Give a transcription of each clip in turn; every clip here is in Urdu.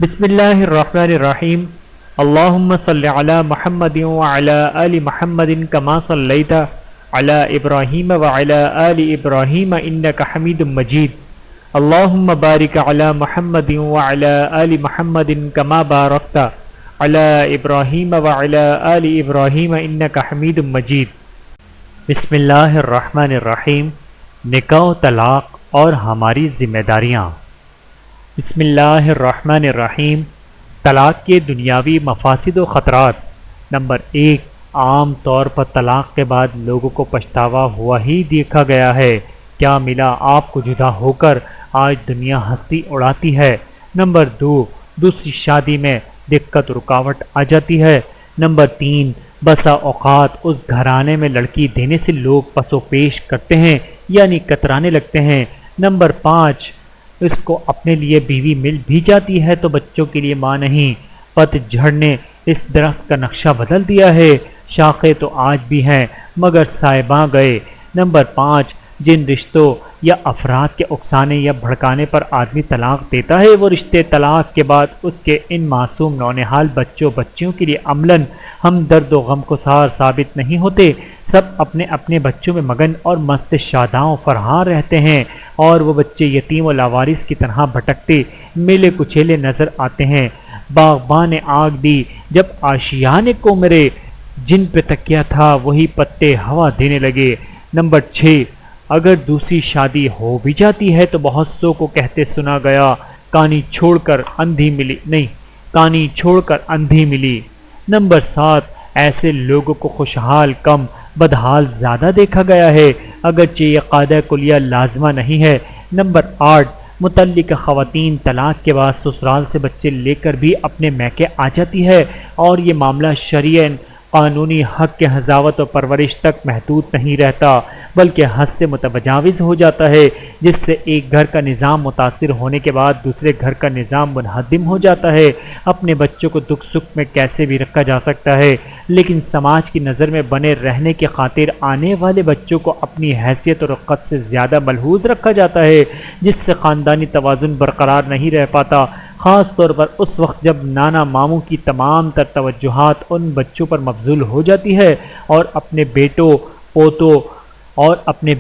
بسم اللہ الرحمن الرحیم اللہم صلی علی محمد وعلی آل محمد کما صلیت علی ابراہیم وعلی آل ابراہیم انک حمید مجید اللہم بارک علی محمد وعلی آل محمد کما بارکت علی ابراہیم وعلی آل ابراہیم انک حمید مجید۔ بسم اللہ الرحمن الرحیم۔ نکاح و طلاق اور ہماری ذمہ داریاں۔ بسم اللہ الرحمن الرحیم۔ طلاق کے دنیاوی مفاسد و خطرات۔ نمبر 1، عام طور پر طلاق کے بعد لوگوں کو پچھتاوا ہوا ہی دیکھا گیا ہے۔ کیا ملا آپ کو جدا ہو کر آج دنیا ہنسی اڑاتی ہے۔ نمبر 2، دوسری شادی میں دقت رکاوٹ آ جاتی ہے۔ نمبر 3، بسا اوقات اس گھرانے میں لڑکی دینے سے لوگ پس و پیش کرتے ہیں یعنی کترانے لگتے ہیں۔ نمبر 5، اس کو اپنے لیے بیوی مل بھی جاتی ہے تو بچوں کے لیے ماں نہیں۔ پت جھڑ نے اس درخت کا نقشہ بدل دیا ہے، شاخیں تو آج بھی ہیں مگر سائباں گئے۔ نمبر 5، جن رشتوں یا افراد کے اکسانے یا بھڑکانے پر آدمی طلاق دیتا ہے وہ رشتے طلاق کے بعد اس کے ان معصوم نونہال بچیوں کے لیے عملاً ہمدرد و غم گسار ثابت نہیں ہوتے۔ سب اپنے اپنے بچوں میں مگن اور مست شاداں و فرحاں رہتے ہیں اور وہ بچے یتیم و لاوارث کی طرح بھٹکتے میلے کچیلے نظر آتے ہیں۔ باغبان نے آگ دی جب آشیانے کو مرے، جن پہ تکیا تھا وہی پتے ہوا دینے لگے۔ نمبر 6، اگر دوسری شادی ہو بھی جاتی ہے تو بہت سو کو کہتے سنا گیا کانی چھوڑ کر اندھی ملی۔ نمبر 7، ایسے لوگوں کو خوشحال کم بدحال زیادہ دیکھا گیا ہے اگرچہ یہ قاعدہ کلیہ لازمہ نہیں ہے۔ نمبر 8، متعلقہ خواتین طلاق کے بعد سسرال سے بچے لے کر بھی اپنے میکے آ جاتی ہے اور یہ معاملہ شرعاً قانونی حق کے حضاوت و پرورش تک محدود نہیں رہتا بلکہ حد سے متجاوز ہو جاتا ہے، جس سے ایک گھر کا نظام متاثر ہونے کے بعد دوسرے گھر کا نظام منہدم ہو جاتا ہے۔ اپنے بچوں کو دکھ سکھ میں کیسے بھی رکھا جا سکتا ہے لیکن سماج کی نظر میں بنے رہنے کی خاطر آنے والے بچوں کو اپنی حیثیت اور رقت سے زیادہ ملحوظ رکھا جاتا ہے، جس سے خاندانی توازن برقرار نہیں رہ پاتا، خاص طور پر اس وقت جب نانا ماموں کی تمام تر توجہات ان بچوں پر مبذول ہو جاتی ہے اور اپنے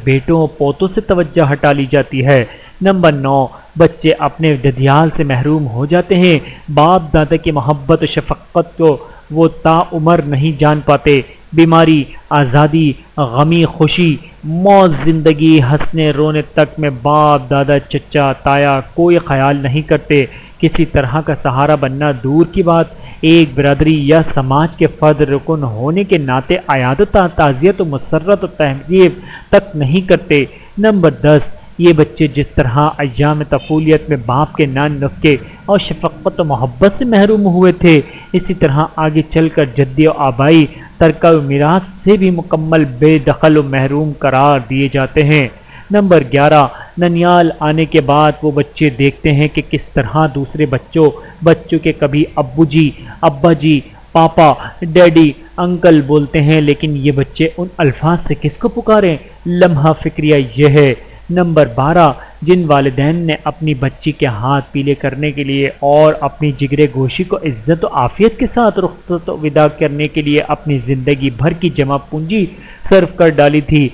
بیٹوں پوتوں سے توجہ ہٹا لی جاتی ہے۔ نمبر 9، بچے اپنے ددیال سے محروم ہو جاتے ہیں۔ باپ دادا کی محبت و شفقت کو وہ تا عمر نہیں جان پاتے۔ بیماری، آزادی، غمی، خوشی، موت، زندگی، ہنسنے رونے تک میں باپ دادا چچا تایا کوئی خیال نہیں کرتے۔ کسی طرح کا سہارا بننا دور کی بات، ایک برادری یا سماج کے فرد رکن ہونے کے ناطے عیادت، تعزیت و مسرت و تہذیب تک نہیں کرتے۔ نمبر 10، یہ بچے جس طرح ایام طفولیت میں باپ کے نان نسخے اور شفقت و محبت سے محروم ہوئے تھے، اسی طرح آگے چل کر جدی و آبائی ترکہ و میراث سے بھی مکمل بے دخل و محروم قرار دیے جاتے ہیں۔ نمبر 11، ننیال آنے کے بعد وہ بچے دیکھتے ہیں کہ کس طرح دوسرے بچوں کے کبھی ابو جی، ابا جی، پاپا، ڈیڈی، انکل بولتے ہیں لیکن یہ بچے ان الفاظ سے کس کو پکاریں، لمحہ فکریہ یہ ہے۔ نمبر 12، جن والدین نے اپنی بچی کے ہاتھ پیلے کرنے کے لیے اور اپنی جگرے گوشی کو عزت و عافیت کے ساتھ رخصت و وداع کرنے کے لیے اپنی زندگی بھر کی جمع پونجی صرف کر ڈالی تھی،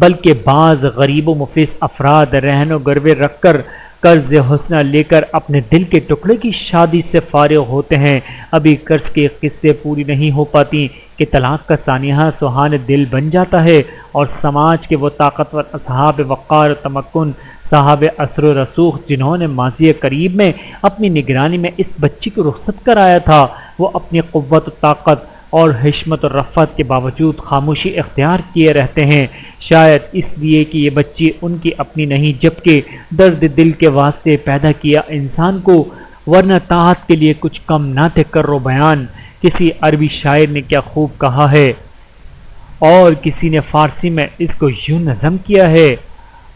بلکہ بعض غریب و مفلس افراد رہن و گروے رکھ کر قرض حسنہ لے کر اپنے دل کے ٹکڑے کی شادی سے فارغ ہوتے ہیں، ابھی قرض کی قسطیں پوری نہیں ہو پاتی کہ طلاق کا سانحہ سہان دل بن جاتا ہے اور سماج کے وہ طاقتور اصحاب وقار و تمکن، صاحب اثر و رسوخ جنہوں نے ماضی قریب میں اپنی نگرانی میں اس بچی کو رخصت کرایا تھا، وہ اپنی قوت و طاقت اور حشمت و رفعت کے باوجود خاموشی اختیار کیے رہتے ہیں، شاید اس لیے کہ یہ بچی ان کی اپنی نہیں جبکہ درد دل کے واسطے پیدا کیا انسان کو، ورنہ طاعت کے لیے کچھ کم نہ تھے کر و بیان۔ کسی عربی شاعر نے کیا خوب کہا ہے اور کسی نے فارسی میں اس کو یوں نظم کیا ہے،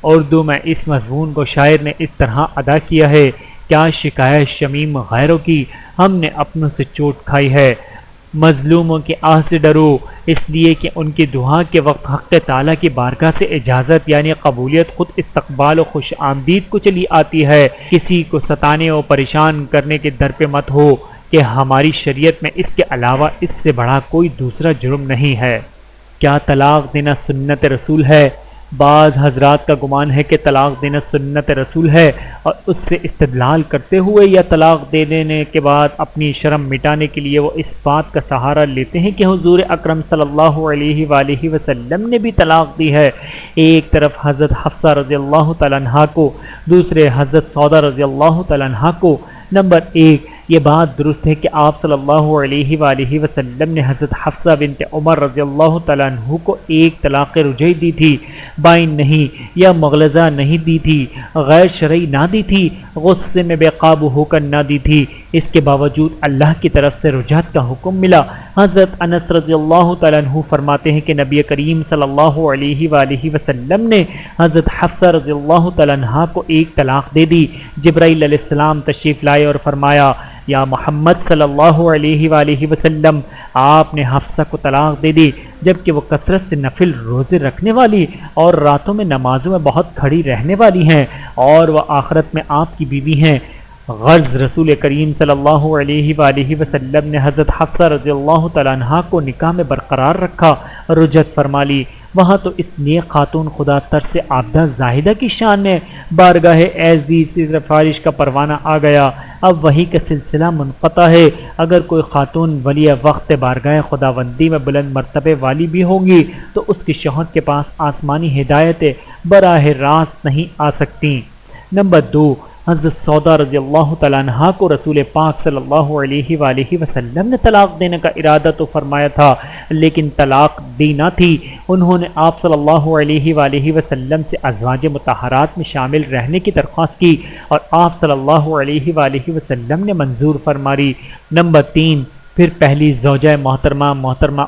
اردو میں اس مضمون کو شاعر نے اس طرح ادا کیا ہے، کیا شکایت شمیم غیروں کی، ہم نے اپنوں سے چوٹ کھائی ہے، مظلوموں کی آہ سے ڈرو، اس لیے کہ ان کی دعا کے وقت حق تعالیٰ کی بارگاہ سے اجازت یعنی قبولیت خود استقبال و خوش آمدید کو چلی آتی ہے۔ کسی کو ستانے اور پریشان کرنے کے در پہ مت ہو کہ ہماری شریعت میں اس کے علاوہ اس سے بڑا کوئی دوسرا جرم نہیں ہے۔ کیا طلاق دینا سنت رسول ہے؟ بعض حضرات کا گمان ہے کہ طلاق دینا سنت رسول ہے اور اس سے استدلال کرتے ہوئے یا طلاق دے دینے کے بعد اپنی شرم مٹانے کے لیے وہ اس بات کا سہارا لیتے ہیں کہ حضور اکرم صلی اللہ علیہ وآلہ وسلم نے بھی طلاق دی ہے۔ ایک طرف حضرت حفصہ رضی اللہ تعالیٰ عنہا کو، دوسرے حضرت سودہ رضی اللہ تعالیٰ عنہا کو۔ نمبر ایک، یہ بات درست ہے کہ آپ صلی اللہ علیہ وآلہ وسلم نے حضرت حفصہ بنت عمر رضی اللہ تعالیٰ عنہ کو ایک طلاق رجعی دی تھی، بائن نہیں یا مغلظہ نہیں دی تھی، غیر شرعی نہ دی تھی، غصے میں بے قابو ہو کر نہ دی تھی۔ اس کے باوجود اللہ کی طرف سے رجعت کا حکم ملا۔ حضرت انس رضی اللہ تعالیٰ عنہ فرماتے ہیں کہ نبی کریم صلی اللہ علیہ وآلہ وسلم نے حضرت حفصہ رضی اللہ تعالیٰ عنہ کو ایک طلاق دے دی۔ جبرائیل علیہ السلام تشریف لائے اور فرمایا، یا محمد صلی اللہ علیہ وآلہ وسلم، آپ نے حفصہ کو طلاق دے دی جبکہ وہ کثرت سے نفل روزے رکھنے والی اور راتوں میں نمازوں میں بہت کھڑی رہنے والی ہیں اور وہ آخرت میں آپ کی بیوی ہیں۔ غرض رسول کریم صلی اللہ علیہ وآلہ وسلم نے حضرت حفصہ رضی اللہ تعالیٰ عنہا کو نکاح میں برقرار رکھا، رجعت فرما لی۔ وہاں تو اس نیک خاتون خدا ترس عابدہ زاہدہ کی شان میں بارگاہ عزیز سے سفارش کا پروانہ آ گیا۔ اب وہی کا سلسلہ منقطع ہے۔ اگر کوئی خاتون ولی وقت بارگاہ خداوندی میں بلند مرتبے والی بھی ہوگی تو اس کی شوہر کے پاس آسمانی ہدایتیں براہ راست نہیں آ سکتی۔ نمبر دو، حضرت سودہ رضی اللہ تعالیٰ عنہا کو رسول پاک صلی اللہ علیہ وآلہ وسلم نے طلاق دینے کا ارادہ تو فرمایا تھا لیکن طلاق دی نہ تھی۔ انہوں نے آپ صلی اللہ علیہ وآلہ وسلم سے ازواج مطہرات میں شامل رہنے کی درخواست کی اور آپ صلی اللہ علیہ وآلہ وسلم نے منظور فرما لی۔ نمبر تین، پھر پہلی زوجہ محترمہ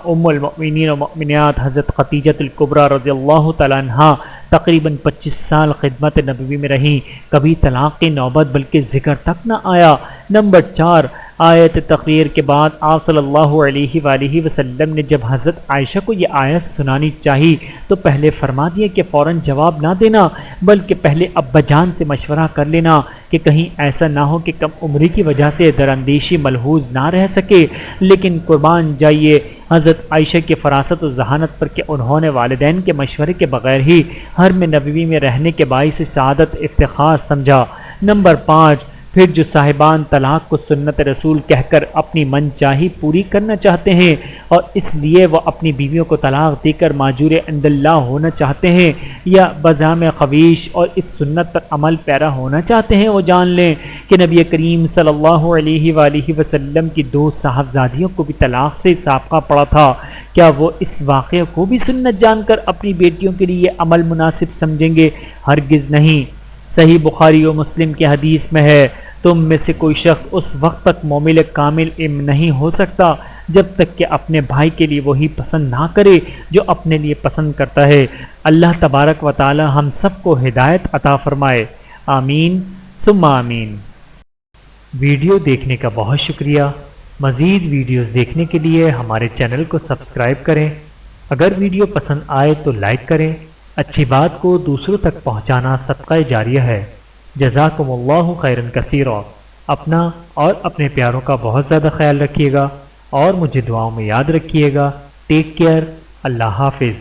ام المؤمنین و مؤمنات حضرت خدیجہ الکبریٰ رضی اللہ تعالیٰ عنہا تقریباً 25 سال خدمت نبوی میں رہیں، کبھی طلاق کی نوبت بلکہ ذکر تک نہ آیا۔ نمبر چار، آیت تقریر کے بعد آپ صلی اللہ علیہ وآلہ وسلم نے جب حضرت عائشہ کو یہ آیت سنانی چاہی تو پہلے فرما دیا کہ فوراً جواب نہ دینا بلکہ پہلے ابا جان سے مشورہ کر لینا کہ کہیں ایسا نہ ہو کہ کم عمری کی وجہ سے دراندیشی ملحوظ نہ رہ سکے۔ لیکن قربان جائیے حضرت عائشہ کی فراست و ذہانت پر کہ انہوں نے والدین کے مشورے کے بغیر ہی حرم نبوی میں رہنے کے باعث سعادت افتخار سمجھا۔ نمبر پانچ، پھر جو صاحبان طلاق کو سنت رسول کہہ کر اپنی من چاہی پوری کرنا چاہتے ہیں اور اس لیے وہ اپنی بیویوں کو طلاق دے کر ماجور عند اللہ ہونا چاہتے ہیں یا بزعم خویش اور اس سنت پر عمل پیرا ہونا چاہتے ہیں، وہ جان لیں کہ نبی کریم صلی اللہ علیہ وآلہ وسلم کی 2 صاحبزادیوں کو بھی طلاق سے سابقہ پڑا تھا۔ کیا وہ اس واقعے کو بھی سنت جان کر اپنی بیٹیوں کے لیے عمل مناسب سمجھیں گے؟ ہرگز نہیں۔ صحیح بخاری و مسلم کی حدیث میں ہے، تم میں سے کوئی شخص اس وقت تک مومن کامل نہیں ہو سکتا جب تک کہ اپنے بھائی کے لیے وہی پسند نہ کرے جو اپنے لیے پسند کرتا ہے۔ اللہ تبارک و تعالی ہم سب کو ہدایت عطا فرمائے، آمین ثم آمین۔ ویڈیو دیکھنے کا بہت شکریہ۔ مزید ویڈیوز دیکھنے کے لیے ہمارے چینل کو سبسکرائب کریں۔ اگر ویڈیو پسند آئے تو لائک کریں۔ اچھی بات کو دوسروں تک پہنچانا صدقہ جاریہ ہے۔ جزاکم اللہ خیرا کثیرا۔ اپنا اور اپنے پیاروں کا بہت زیادہ خیال رکھیے گا اور مجھے دعاؤں میں یاد رکھیے گا۔ Take care. اللہ حافظ۔